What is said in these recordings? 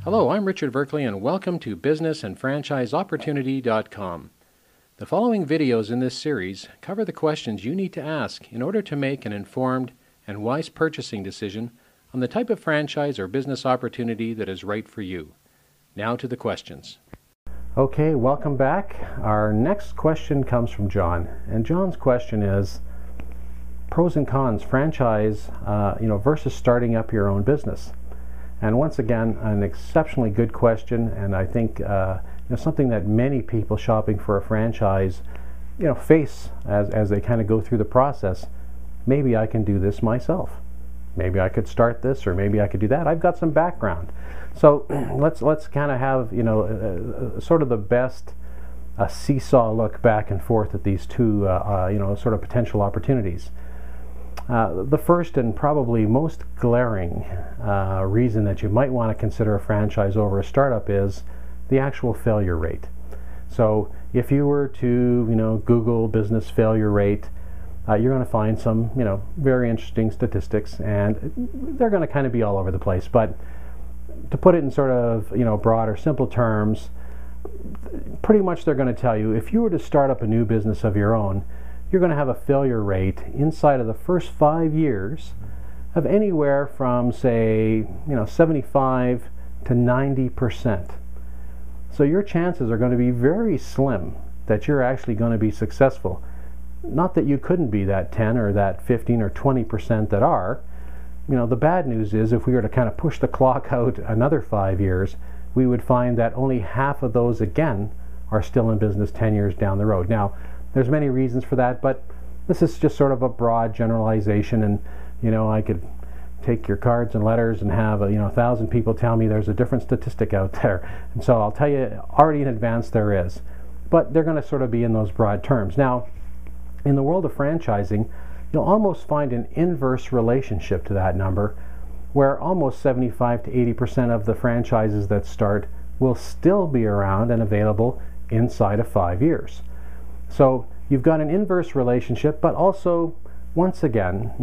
Hello, I'm Richard Berkeley and welcome to businessandfranchiseopportunity.com. The following videos in this series cover the questions you need to ask in order to make an informed and wise purchasing decision on the type of franchise or business opportunity that is right for you. Now to the questions. Okay, welcome back. Our next question comes from John, and John's question is pros and cons franchise versus starting up your own business. And once again, an exceptionally good question, and I think something that many people shopping for a franchise face as they kind of go through the process. Maybe I can do this myself. Maybe I could start this, or maybe I could do that. I've got some background. So let's kind of have sort of the best seesaw look back and forth at these two sort of potential opportunities. The first and probably most glaring reason that you might want to consider a franchise over a startup is the actual failure rate. So if you were to Google business failure rate, you're going to find some very interesting statistics, and they're going to kind of be all over the place. But to put it in sort of broad or simple terms, pretty much they're going to tell you if you were to start up a new business of your own, you're going to have a failure rate inside of the first 5 years of anywhere from, say, 75 to 90%. So your chances are going to be very slim that you're actually going to be successful. Not that you couldn't be that 10 or that 15 or 20% that are. The bad news is if we were to kind of push the clock out another 5 years, we would find that only half of those again are still in business 10 years down the road. Now, there's many reasons for that, but this is just sort of a broad generalization, and I could take your cards and letters and have 1,000 people tell me there's a different statistic out there, and so I'll tell you already in advance there is, but they're going to sort of be in those broad terms. Now, in the world of franchising, you'll almost find an inverse relationship to that number, where almost 75 to 80% of the franchises that start will still be around and available inside of 5 years. So you've got an inverse relationship, but also, once again,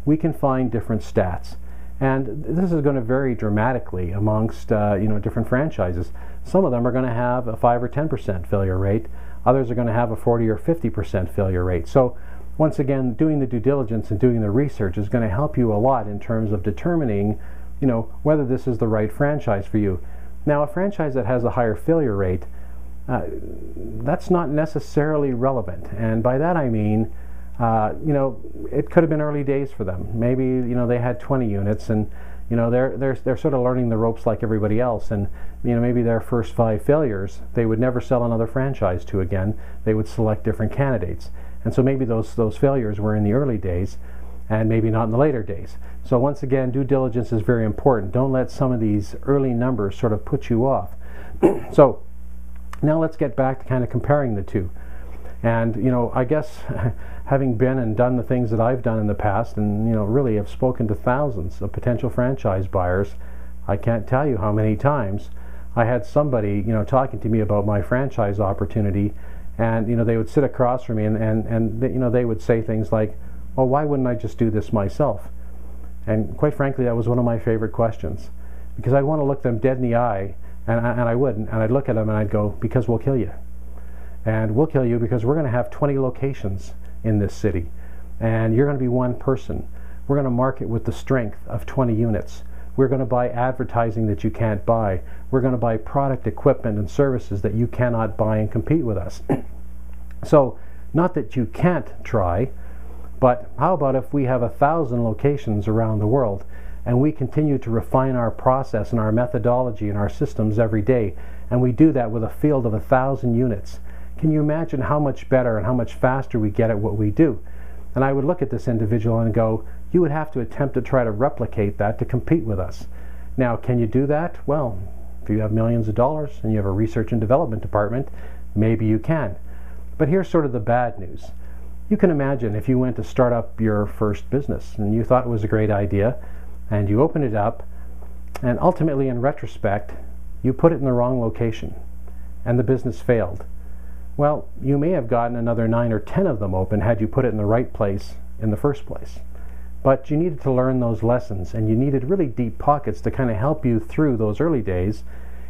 we can find different stats. And this is going to vary dramatically amongst different franchises. Some of them are going to have a 5 or 10% failure rate. Others are going to have a 40 or 50% failure rate. So once again, doing the due diligence and doing the research is going to help you a lot in terms of determining whether this is the right franchise for you. Now, a franchise that has a higher failure rate, that's not necessarily relevant, and by that I mean it could have been early days for them. Maybe they had 20 units, and they're sort of learning the ropes like everybody else, and maybe their first 5 failures they would never sell another franchise to again. They would select different candidates, and so maybe those failures were in the early days and maybe not in the later days. So once again, due diligence is very important. Don't let some of these early numbers sort of put you off. So now let's get back to kind of comparing the two. And I guess having been and done the things that I've done in the past, and really have spoken to thousands of potential franchise buyers, I can't tell you how many times I had somebody talking to me about my franchise opportunity, and they would sit across from me and they would say things like, well, why wouldn't I just do this myself? And quite frankly, that was one of my favorite questions, because I'd want to look them dead in the eye. And I wouldn't, and I'd look at them and I'd go, because we'll kill you. And we'll kill you because we're going to have 20 locations in this city, and you're going to be one person. We're going to market with the strength of 20 units. We're going to buy advertising that you can't buy. We're going to buy product, equipment, and services that you cannot buy and compete with us. So, not that you can't try, but how about if we have 1,000 locations around the world, and we continue to refine our process and our methodology and our systems every day, and we do that with a field of 1,000 units. Can you imagine how much better and how much faster we get at what we do? And I would look at this individual and go, you would have to attempt to try to replicate that to compete with us. Now, can you do that? Well, if you have millions of dollars and you have a research and development department, maybe you can. But here's sort of the bad news. You can imagine if you went to start up your first business and you thought it was a great idea, and you open it up, and ultimately in retrospect you put it in the wrong location and the business failed. Well, you may have gotten another 9 or 10 of them open had you put it in the right place in the first place. But you needed to learn those lessons, and you needed really deep pockets to kind of help you through those early days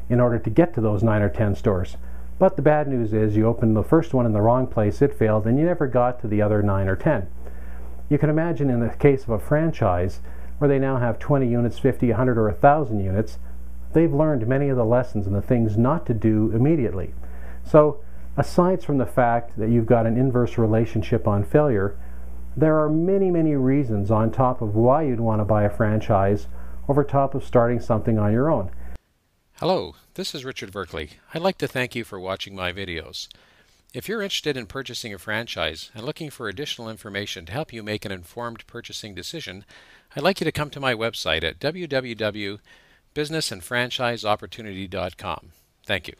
in order to get to those 9 or 10 stores. But the bad news is you opened the first one in the wrong place, it failed, and you never got to the other 9 or 10. You can imagine in the case of a franchise where they now have 20 units, 50, 100, or 1,000 units, they've learned many of the lessons and the things not to do immediately. So aside from the fact that you've got an inverse relationship on failure, there are many, many reasons on top of why you'd want to buy a franchise over top of starting something on your own. Hello, this is Richard Verkley. I'd like to thank you for watching my videos. If you're interested in purchasing a franchise and looking for additional information to help you make an informed purchasing decision, I'd like you to come to my website at www.businessandfranchiseopportunity.com. Thank you.